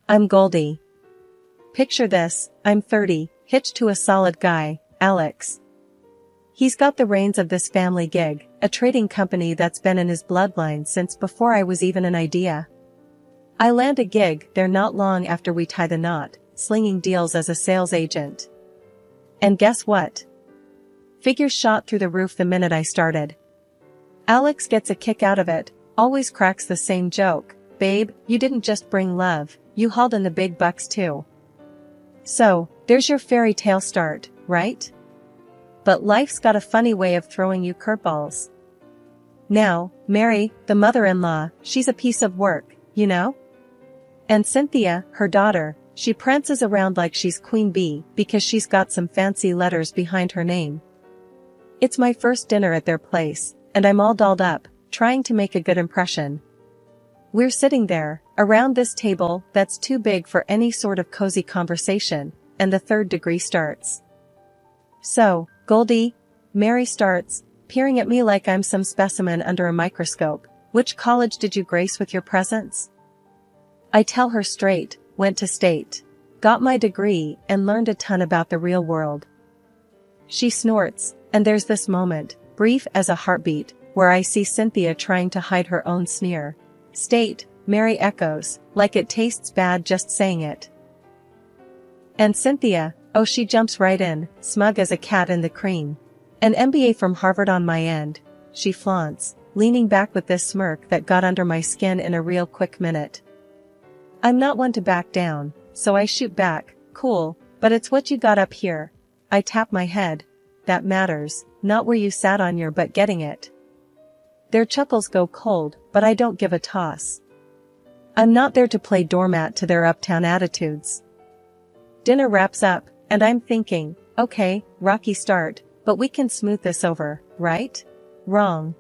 I'm Goldie. Picture this, I'm 30, hitched to a solid guy, Alex. He's got the reins of this family gig, a trading company that's been in his bloodline since before I was even an idea. I land a gig there not long after we tie the knot, slinging deals as a sales agent. And guess what? Figures shot through the roof the minute I started. Alex gets a kick out of it, always cracks the same joke, babe, you didn't just bring love, you hauled in the big bucks too. So, there's your fairy tale start, right? But life's got a funny way of throwing you curveballs. Now, Mary, the mother-in-law, she's a piece of work, you know? And Cynthia, her daughter, she prances around like she's Queen Bee because she's got some fancy letters behind her name. It's my first dinner at their place, and I'm all dolled up, trying to make a good impression. We're sitting there, around this table that's too big for any sort of cozy conversation, and the third degree starts. So, Goldie, Mary starts, peering at me like I'm some specimen under a microscope. Which college did you grace with your presence? I tell her straight, went to state. Got my degree and learned a ton about the real world. She snorts, and there's this moment, brief as a heartbeat, where I see Cynthia trying to hide her own sneer. State, Mary echoes, like it tastes bad just saying it. And Cynthia, oh, she jumps right in, smug as a cat in the cream. An MBA from Harvard on my end, she flaunts, leaning back with this smirk that got under my skin in a real quick minute. I'm not one to back down, so I shoot back, cool, but it's what you got up here. I tap my head. That matters, not where you sat on your butt getting it. Their chuckles go cold, but I don't give a toss. I'm not there to play doormat to their uptown attitudes. Dinner wraps up, and I'm thinking, okay, rocky start, but we can smooth this over, right? Wrong.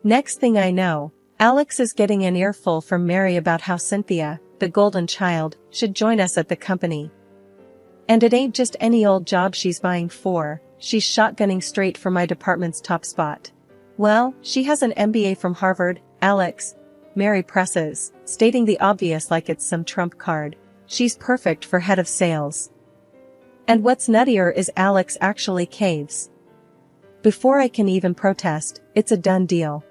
Next thing I know, Alex is getting an earful from Mary about how Cynthia, the golden child, should join us at the company. And it ain't just any old job she's vying for, she's shotgunning straight for my department's top spot. Well, she has an MBA from Harvard, Alex. Mary presses, stating the obvious like it's some trump card. She's perfect for head of sales. And what's nuttier is Alex actually caves. Before I can even protest, it's a done deal.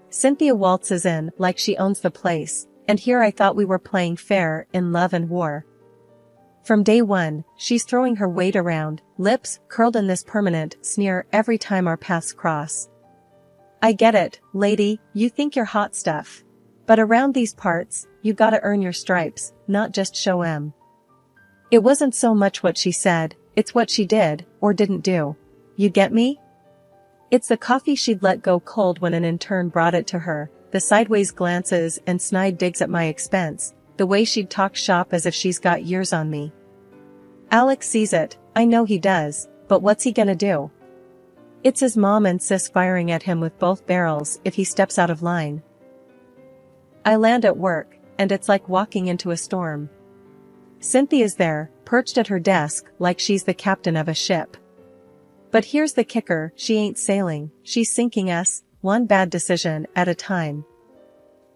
Cynthia waltzes in like she owns the place, and here I thought we were playing fair in love and war. From day one, she's throwing her weight around, lips curled in this permanent sneer every time our paths cross. I get it, lady, you think you're hot stuff. But around these parts, you gotta earn your stripes, not just show 'em. It wasn't so much what she said, it's what she did, or didn't do. You get me? It's the coffee she'd let go cold when an intern brought it to her, the sideways glances and snide digs at my expense, the way she'd talk shop as if she's got years on me. Alex sees it, I know he does, but what's he gonna do? It's his mom and sis firing at him with both barrels if he steps out of line. I land at work, and it's like walking into a storm. Cynthia's there, perched at her desk like she's the captain of a ship. But here's the kicker, she ain't sailing, she's sinking us, one bad decision at a time.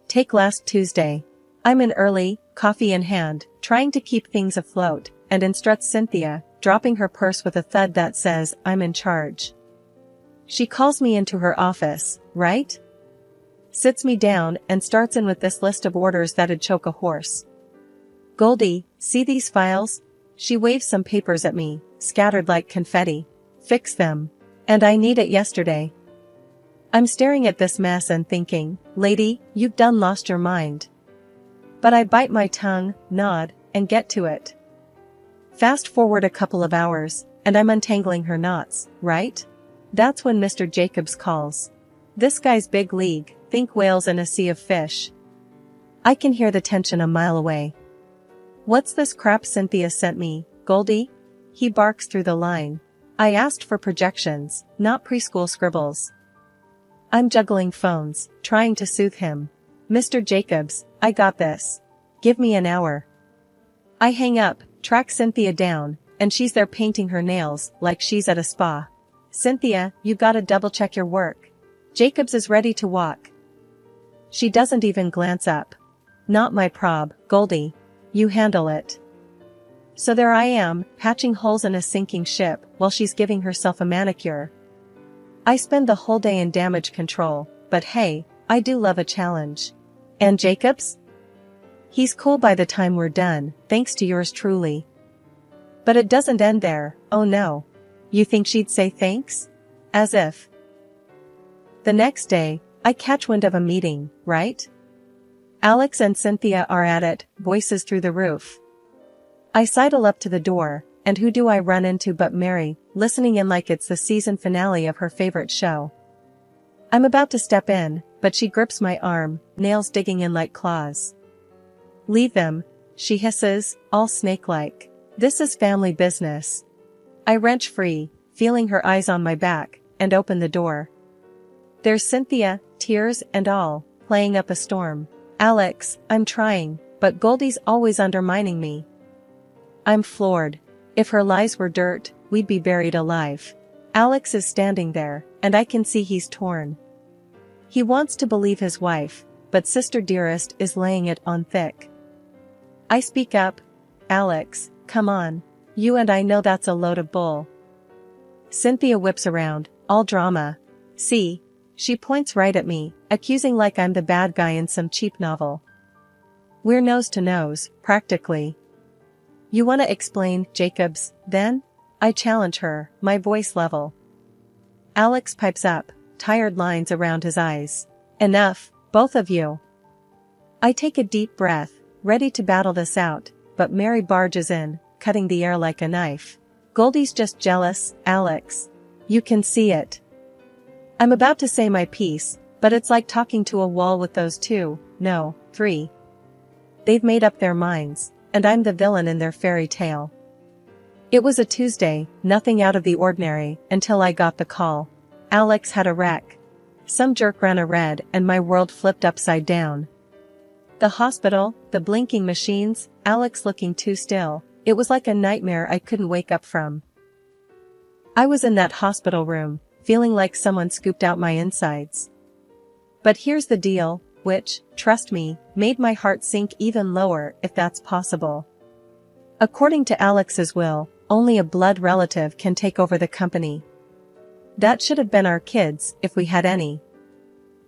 Take last Tuesday. I'm in early, coffee in hand, trying to keep things afloat, and in struts Cynthia, dropping her purse with a thud that says, I'm in charge. She calls me into her office, right? Sits me down and starts in with this list of orders that'd choke a horse. Goldie, see these files? She waves some papers at me, scattered like confetti. Fix them. And I need it yesterday. I'm staring at this mess and thinking, lady, you've done lost your mind. But I bite my tongue, nod, and get to it. Fast forward a couple of hours, and I'm untangling her knots, right? That's when Mr. Jacobs calls. This guy's big league, think whales in a sea of fish. I can hear the tension a mile away. What's this crap Cynthia sent me, Goldie? He barks through the line. I asked for projections, not preschool scribbles. I'm juggling phones, trying to soothe him. Mr. Jacobs, I got this. Give me an hour. I hang up, track Cynthia down, and she's there painting her nails like she's at a spa. Cynthia, you gotta double check your work. Jacobs is ready to walk. She doesn't even glance up. Not my prob, Goldie. You handle it. So there I am, patching holes in a sinking ship while she's giving herself a manicure. I spend the whole day in damage control, but hey, I do love a challenge. And Jacobs? He's cool by the time we're done, thanks to yours truly. But it doesn't end there, oh no. You think she'd say thanks? As if. The next day, I catch wind of a meeting, right? Alex and Cynthia are at it, voices through the roof. I sidle up to the door, and who do I run into but Mary, listening in like it's the season finale of her favorite show. I'm about to step in, but she grips my arm, nails digging in like claws. Leave them, she hisses, all snake-like. This is family business. I wrench free, feeling her eyes on my back, and open the door. There's Cynthia, tears and all, playing up a storm. Alex, I'm trying, but Goldie's always undermining me. I'm floored. If her lies were dirt, we'd be buried alive. Alex is standing there, and I can see he's torn. He wants to believe his wife, but Sister Dearest is laying it on thick. I speak up. Alex, come on. You and I know that's a load of bull. Cynthia whips around, all drama. See? She points right at me, accusing like I'm the bad guy in some cheap novel. We're nose to nose, practically. You wanna explain, Jacobs, then? I challenge her, my voice level. Alex pipes up, tired lines around his eyes. Enough, both of you. I take a deep breath, ready to battle this out, but Mary barges in, cutting the air like a knife. Goldie's just jealous, Alex. You can see it. I'm about to say my piece, but it's like talking to a wall with those two, no, three. They've made up their minds, and I'm the villain in their fairy tale. It was a Tuesday, nothing out of the ordinary, until I got the call. Alex had a wreck. Some jerk ran a red and my world flipped upside down. The hospital, the blinking machines, Alex looking too still, it was like a nightmare I couldn't wake up from. I was in that hospital room, feeling like someone scooped out my insides. But here's the deal, which, trust me, made my heart sink even lower if that's possible. According to Alex's will, only a blood relative can take over the company. That should have been our kids, if we had any.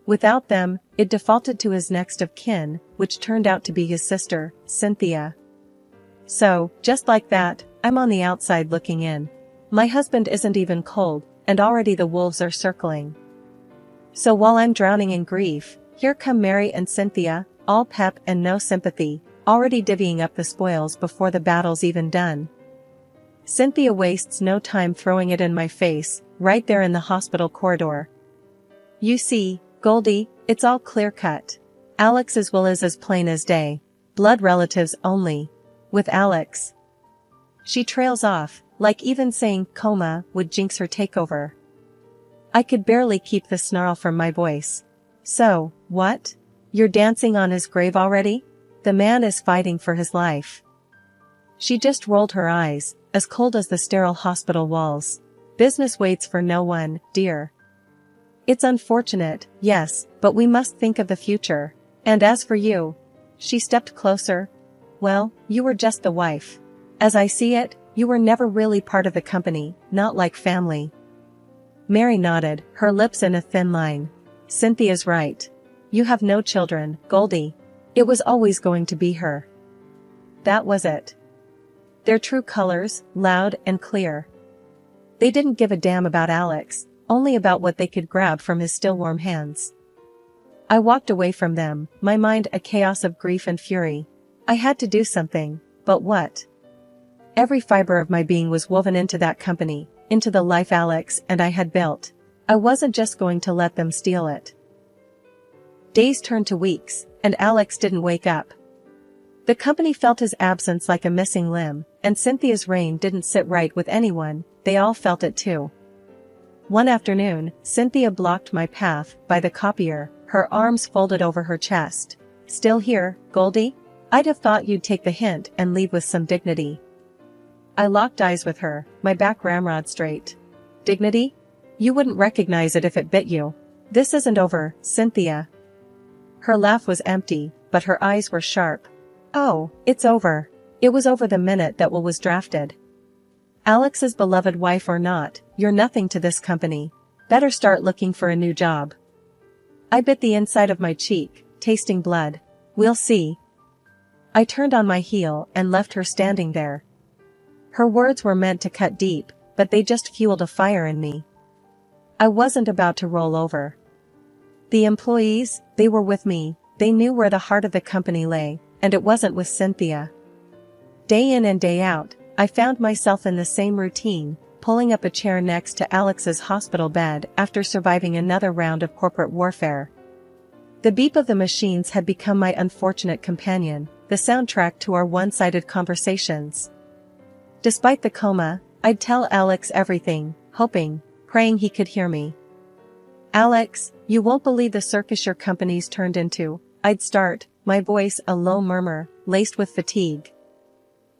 Without them, it defaulted to his next of kin, which turned out to be his sister, Cynthia. So, just like that, I'm on the outside looking in. My husband isn't even cold, and already the wolves are circling. So while I'm drowning in grief, here come Mary and Cynthia, all pep and no sympathy, already divvying up the spoils before the battle's even done. Cynthia wastes no time throwing it in my face, right there in the hospital corridor. You see, Goldie, it's all clear-cut. Alex's will is as plain as day. Blood relatives only. With Alex. She trails off, like even saying coma would jinx her takeover. I could barely keep the snarl from my voice. So, what? You're dancing on his grave already? The man is fighting for his life. She just rolled her eyes, as cold as the sterile hospital walls. Business waits for no one, dear. It's unfortunate, yes, but we must think of the future. And as for you, she stepped closer. Well, you were just the wife. As I see it, you were never really part of the company, not like family. Mary nodded, her lips in a thin line. Cynthia's right. You have no children, Goldie. It was always going to be her. That was it. Their true colors, loud and clear. They didn't give a damn about Alex, only about what they could grab from his still warm hands. I walked away from them, my mind a chaos of grief and fury. I had to do something, but what? Every fiber of my being was woven into that company, into the life Alex and I had built. I wasn't just going to let them steal it. Days turned to weeks, and Alex didn't wake up. The company felt his absence like a missing limb, and Cynthia's reign didn't sit right with anyone, they all felt it too. One afternoon, Cynthia blocked my path by the copier, her arms folded over her chest. Still here, Goldie? I'd have thought you'd take the hint and leave with some dignity. I locked eyes with her, my back ramrod straight. Dignity? You wouldn't recognize it if it bit you. This isn't over, Cynthia. Her laugh was empty, but her eyes were sharp. Oh, it's over. It was over the minute that will was drafted. Alex's beloved wife or not, you're nothing to this company. Better start looking for a new job. I bit the inside of my cheek, tasting blood. We'll see. I turned on my heel and left her standing there. Her words were meant to cut deep, but they just fueled a fire in me. I wasn't about to roll over. The employees, they were with me, they knew where the heart of the company lay, and it wasn't with Cynthia. Day in and day out, I found myself in the same routine, pulling up a chair next to Alex's hospital bed after surviving another round of corporate warfare. The beep of the machines had become my unfortunate companion, the soundtrack to our one-sided conversations. Despite the coma, I'd tell Alex everything, hoping, praying he could hear me. Alex, you won't believe the circus your company's turned into, I'd start, my voice a low murmur, laced with fatigue.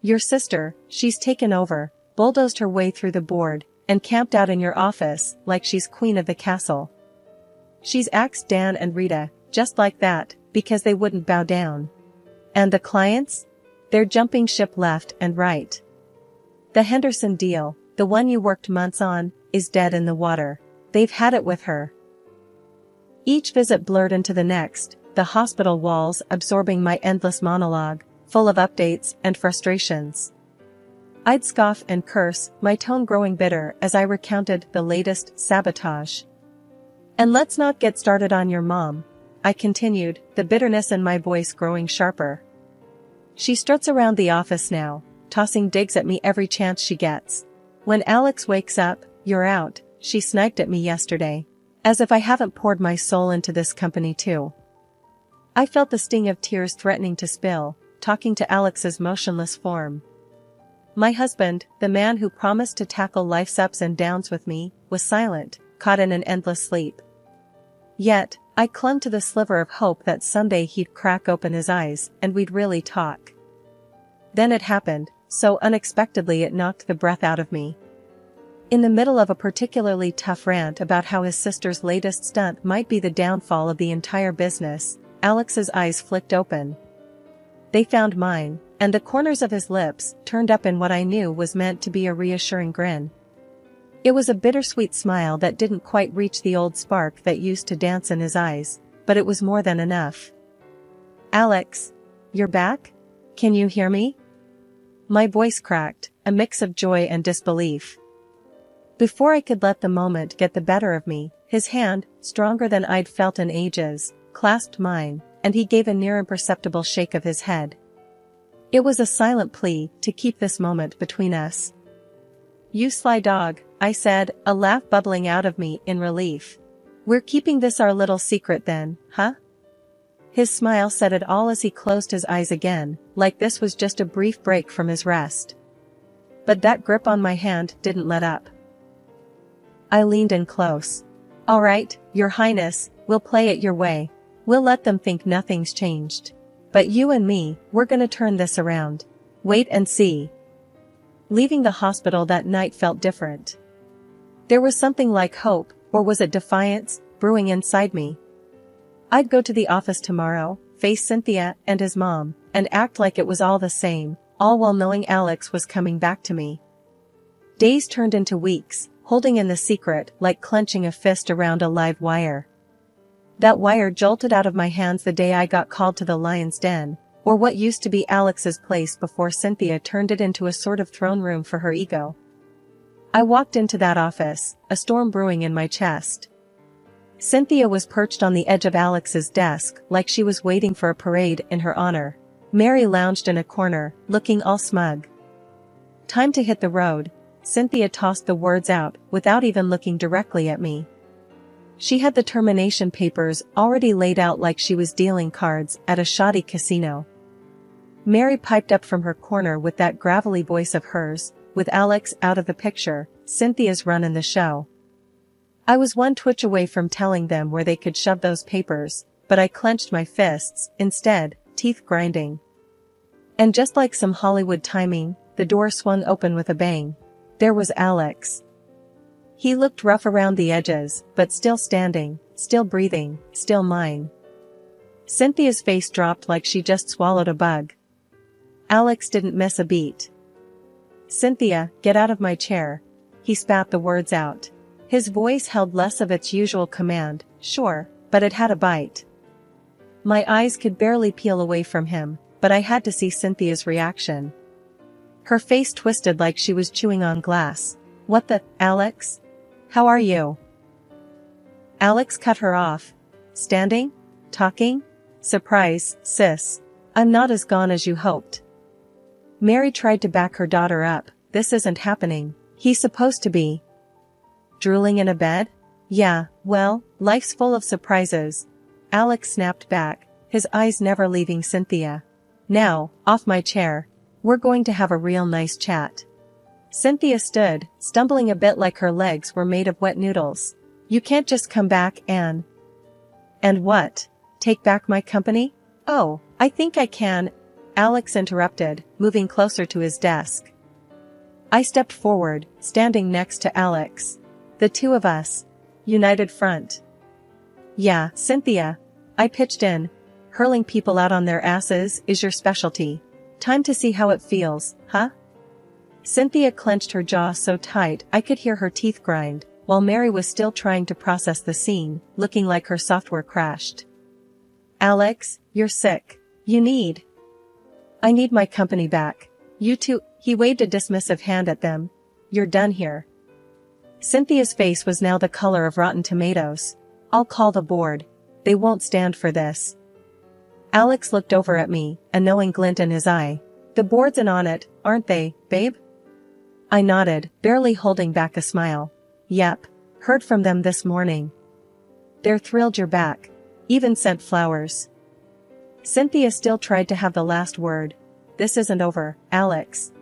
Your sister, she's taken over, bulldozed her way through the board, and camped out in your office like she's queen of the castle. She's axed Dan and Rita, just like that, because they wouldn't bow down. And the clients? They're jumping ship left and right. The Henderson deal, the one you worked months on, is dead in the water. They've had it with her. Each visit blurred into the next, the hospital walls absorbing my endless monologue, full of updates and frustrations. I'd scoff and curse, my tone growing bitter as I recounted the latest sabotage. And let's not get started on your mom, I continued, the bitterness in my voice growing sharper. She struts around the office now, tossing digs at me every chance she gets. When Alex wakes up, you're out, she sniped at me yesterday. As if I haven't poured my soul into this company too. I felt the sting of tears threatening to spill, talking to Alex's motionless form. My husband, the man who promised to tackle life's ups and downs with me, was silent, caught in an endless sleep. Yet, I clung to the sliver of hope that someday he'd crack open his eyes and we'd really talk. Then it happened, so unexpectedly it knocked the breath out of me. In the middle of a particularly tough rant about how his sister's latest stunt might be the downfall of the entire business, Alex's eyes flicked open. They found mine, and the corners of his lips turned up in what I knew was meant to be a reassuring grin. It was a bittersweet smile that didn't quite reach the old spark that used to dance in his eyes, but it was more than enough. Alex, you're back? Can you hear me? My voice cracked, a mix of joy and disbelief. Before I could let the moment get the better of me, his hand, stronger than I'd felt in ages, clasped mine, and he gave a near imperceptible shake of his head. It was a silent plea to keep this moment between us. You sly dog, I said, a laugh bubbling out of me in relief. We're keeping this our little secret then, huh? His smile said it all as he closed his eyes again, like this was just a brief break from his rest. But that grip on my hand didn't let up. I leaned in close. All right, Your Highness, we'll play it your way. We'll let them think nothing's changed. But you and me, we're gonna turn this around. Wait and see. Leaving the hospital that night felt different. There was something like hope, or was it defiance, brewing inside me. I'd go to the office tomorrow, face Cynthia and his mom, and act like it was all the same, all while knowing Alex was coming back to me. Days turned into weeks, holding in the secret like clenching a fist around a live wire. That wire jolted out of my hands the day I got called to the lion's den, or what used to be Alex's place before Cynthia turned it into a sort of throne room for her ego. I walked into that office, a storm brewing in my chest. Cynthia was perched on the edge of Alex's desk like she was waiting for a parade in her honor. Mary lounged in a corner, looking all smug. Time to hit the road, Cynthia tossed the words out without even looking directly at me. She had the termination papers already laid out like she was dealing cards at a shoddy casino. Mary piped up from her corner with that gravelly voice of hers, with Alex out of the picture, Cynthia's running the show. I was one twitch away from telling them where they could shove those papers, but I clenched my fists, instead, teeth grinding. And just like some Hollywood timing, the door swung open with a bang. There was Alex. He looked rough around the edges, but still standing, still breathing, still mine. Cynthia's face dropped like she just swallowed a bug. Alex didn't miss a beat. Cynthia, get out of my chair. He spat the words out. His voice held less of its usual command, sure, but it had a bite. My eyes could barely peel away from him, but I had to see Cynthia's reaction. Her face twisted like she was chewing on glass. What the, Alex? How are you? Alex cut her off. Standing? Talking? Surprise, sis. I'm not as gone as you hoped. Mary tried to back her daughter up. This isn't happening. He's supposed to be drooling in a bed? Yeah, well, life's full of surprises. Alex snapped back, his eyes never leaving Cynthia. Now, off my chair. We're going to have a real nice chat. Cynthia stood, stumbling a bit like her legs were made of wet noodles. You can't just come back and what? Take back my company? Oh, I think I can. Alex interrupted, moving closer to his desk. I stepped forward, standing next to Alex. The two of us. United front. Yeah, Cynthia. I pitched in. Hurling people out on their asses is your specialty. Time to see how it feels, huh? Cynthia clenched her jaw so tight I could hear her teeth grind, while Mary was still trying to process the scene, looking like her software crashed. Alex, you're sick. I need my company back. You two, he waved a dismissive hand at them. You're done here. Cynthia's face was now the color of rotten tomatoes. I'll call the board. They won't stand for this. Alex looked over at me, a knowing glint in his eye. The board's in on it, aren't they, babe? I nodded, barely holding back a smile. Yep. Heard from them this morning. They're thrilled you're back. Even sent flowers. Cynthia still tried to have the last word. This isn't over, Alex.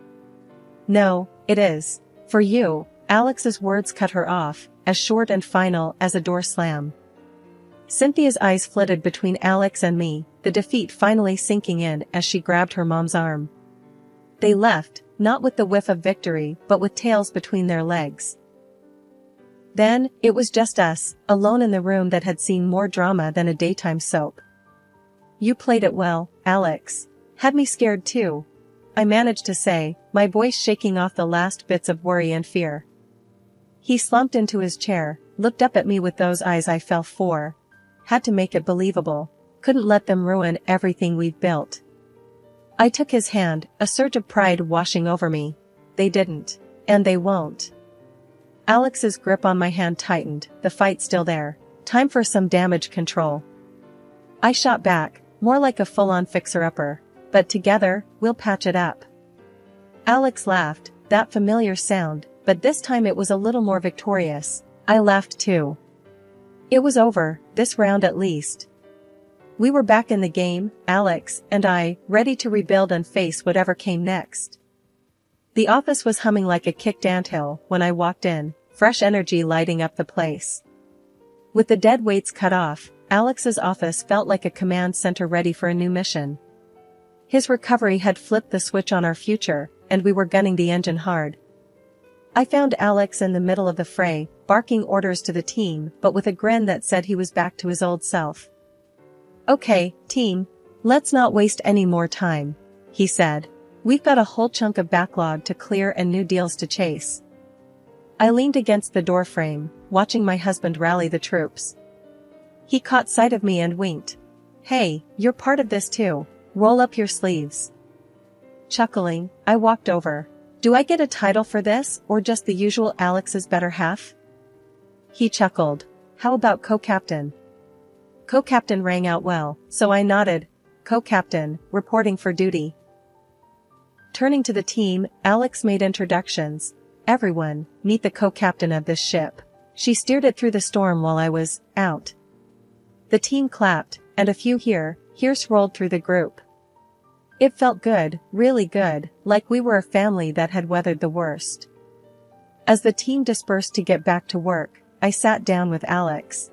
No, it is. For you. Alex's words cut her off, as short and final as a door slam. Cynthia's eyes flitted between Alex and me, the defeat finally sinking in as she grabbed her mom's arm. They left, not with the whiff of victory, but with tails between their legs. Then, it was just us, alone in the room that had seen more drama than a daytime soap. You played it well, Alex. Had me scared too. I managed to say, my voice shaking off the last bits of worry and fear. He slumped into his chair, looked up at me with those eyes I fell for. Had to make it believable. Couldn't let them ruin everything we've built. I took his hand, a surge of pride washing over me. They didn't. And they won't. Alex's grip on my hand tightened, the fight still there. Time for some damage control. I shot back, more like a full-on fixer-upper. But together, we'll patch it up. Alex laughed, that familiar sound, but this time it was a little more victorious. I laughed too. It was over, this round at least. We were back in the game, Alex and I, ready to rebuild and face whatever came next. The office was humming like a kicked anthill when I walked in, fresh energy lighting up the place. With the dead weights cut off, Alex's office felt like a command center ready for a new mission. His recovery had flipped the switch on our future, and we were gunning the engine hard. I found Alex in the middle of the fray, barking orders to the team but with a grin that said he was back to his old self. Okay, team. Let's not waste any more time, he said. We've got a whole chunk of backlog to clear and new deals to chase. I leaned against the doorframe, watching my husband rally the troops. He caught sight of me and winked. Hey, you're part of this too. Roll up your sleeves. Chuckling, I walked over. Do I get a title for this, or just the usual Alex's better half? He chuckled. How about co-captain? Co-captain rang out well, so I nodded. Co-captain, reporting for duty. Turning to the team, Alex made introductions. Everyone, meet the co-captain of this ship. She steered it through the storm while I was out. The team clapped, and a few here's rolled through the group. It felt good, really good, like we were a family that had weathered the worst. As the team dispersed to get back to work, I sat down with Alex.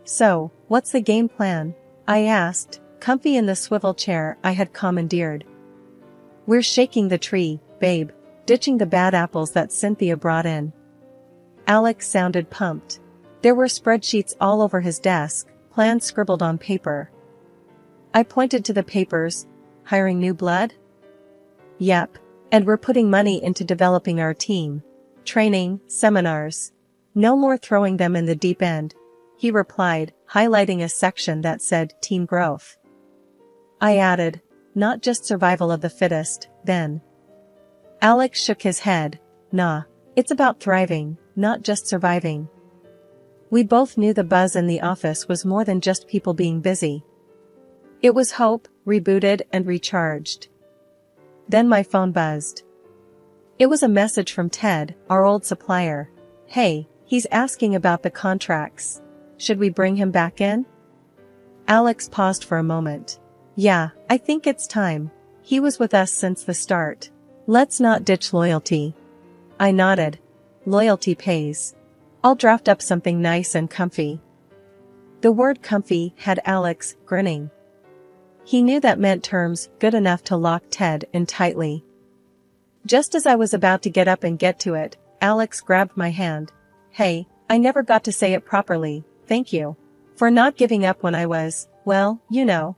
So, what's the game plan? I asked, comfy in the swivel chair I had commandeered. We're shaking the tree, babe, ditching the bad apples that Cynthia brought in. Alex sounded pumped. There were spreadsheets all over his desk, plans scribbled on paper. I pointed to the papers. Hiring new blood? Yep. And we're putting money into developing our team. Training, seminars. No more throwing them in the deep end, he replied, highlighting a section that said team growth. I added, not just survival of the fittest, then. Alex shook his head. Nah. It's about thriving, not just surviving. We both knew the buzz in the office was more than just people being busy. It was hope, rebooted and recharged. Then my phone buzzed. It was a message from Ted, our old supplier. Hey, he's asking about the contracts. Should we bring him back in? Alex paused for a moment. Yeah, I think it's time. He was with us since the start. Let's not ditch loyalty. I nodded. Loyalty pays. I'll draft up something nice and comfy. The word comfy had Alex grinning. He knew that meant terms good enough to lock Ted in tightly. Just as I was about to get up and get to it, Alex grabbed my hand. Hey, I never got to say it properly, thank you. For not giving up when I was, well, you know.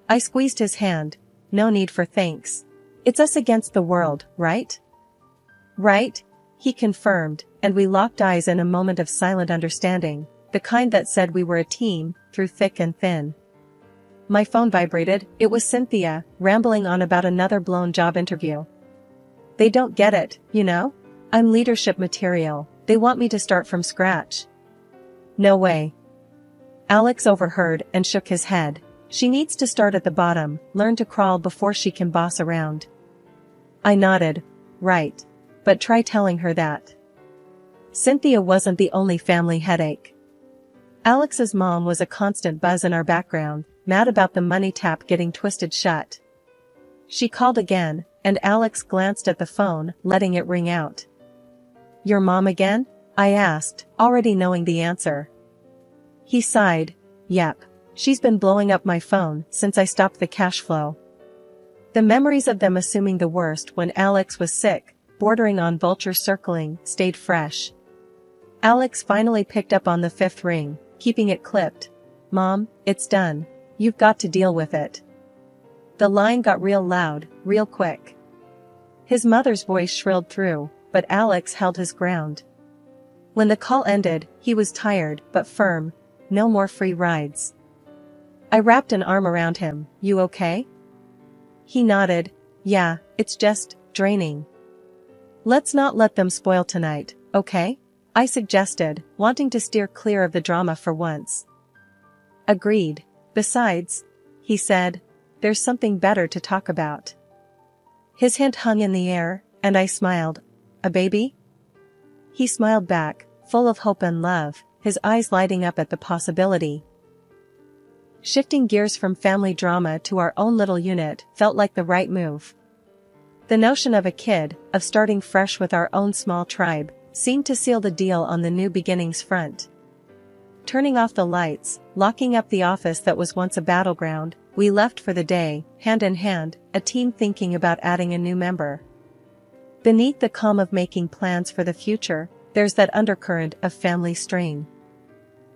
I squeezed his hand. No need for thanks. It's us against the world, right? Right? He confirmed, and we locked eyes in a moment of silent understanding, the kind that said we were a team, through thick and thin. My phone vibrated. It was Cynthia, rambling on about another blown job interview. They don't get it, you know? I'm leadership material. They want me to start from scratch. No way. Alex overheard and shook his head. She needs to start at the bottom, learn to crawl before she can boss around. I nodded. Right. But try telling her that. Cynthia wasn't the only family headache. Alex's mom was a constant buzz in our background, mad about the money tap getting twisted shut. She called again, and Alex glanced at the phone, letting it ring out. Your mom again? I asked, already knowing the answer. He sighed. Yep. She's been blowing up my phone since I stopped the cash flow. The memories of them assuming the worst when Alex was sick, bordering on vulture circling, stayed fresh. Alex finally picked up on the fifth ring, keeping it clipped. Mom, it's done. You've got to deal with it. The line got real loud, real quick. His mother's voice shrilled through, but Alex held his ground. When the call ended, he was tired but firm. No more free rides. I wrapped an arm around him. You okay? He nodded. Yeah, it's just draining. Let's not let them spoil tonight, okay? I suggested, wanting to steer clear of the drama for once. Agreed. Besides, he said, there's something better to talk about. His hint hung in the air, and I smiled. A baby? He smiled back, full of hope and love, his eyes lighting up at the possibility. Shifting gears from family drama to our own little unit felt like the right move. The notion of a kid, of starting fresh with our own small tribe, seemed to seal the deal on the new beginnings front. Turning off the lights, locking up the office that was once a battleground, we left for the day, hand in hand, a team thinking about adding a new member. Beneath the calm of making plans for the future, there's that undercurrent of family strain.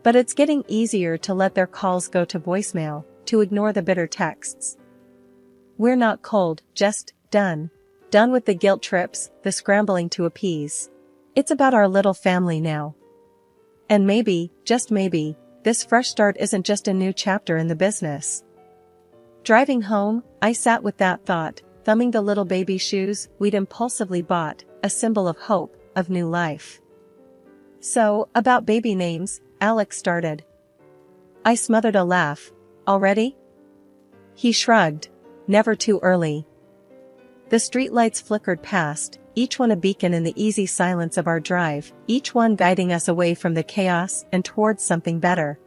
But it's getting easier to let their calls go to voicemail, to ignore the bitter texts. We're not cold, just done. Done with the guilt trips, the scrambling to appease. It's about our little family now. And maybe, just maybe, this fresh start isn't just a new chapter in the business. Driving home, I sat with that thought, thumbing the little baby shoes we'd impulsively bought, a symbol of hope, of new life. So, about baby names, Alex started. I smothered a laugh. Already? He shrugged. Never too early. The streetlights flickered past, each one a beacon in the easy silence of our drive, each one guiding us away from the chaos and towards something better.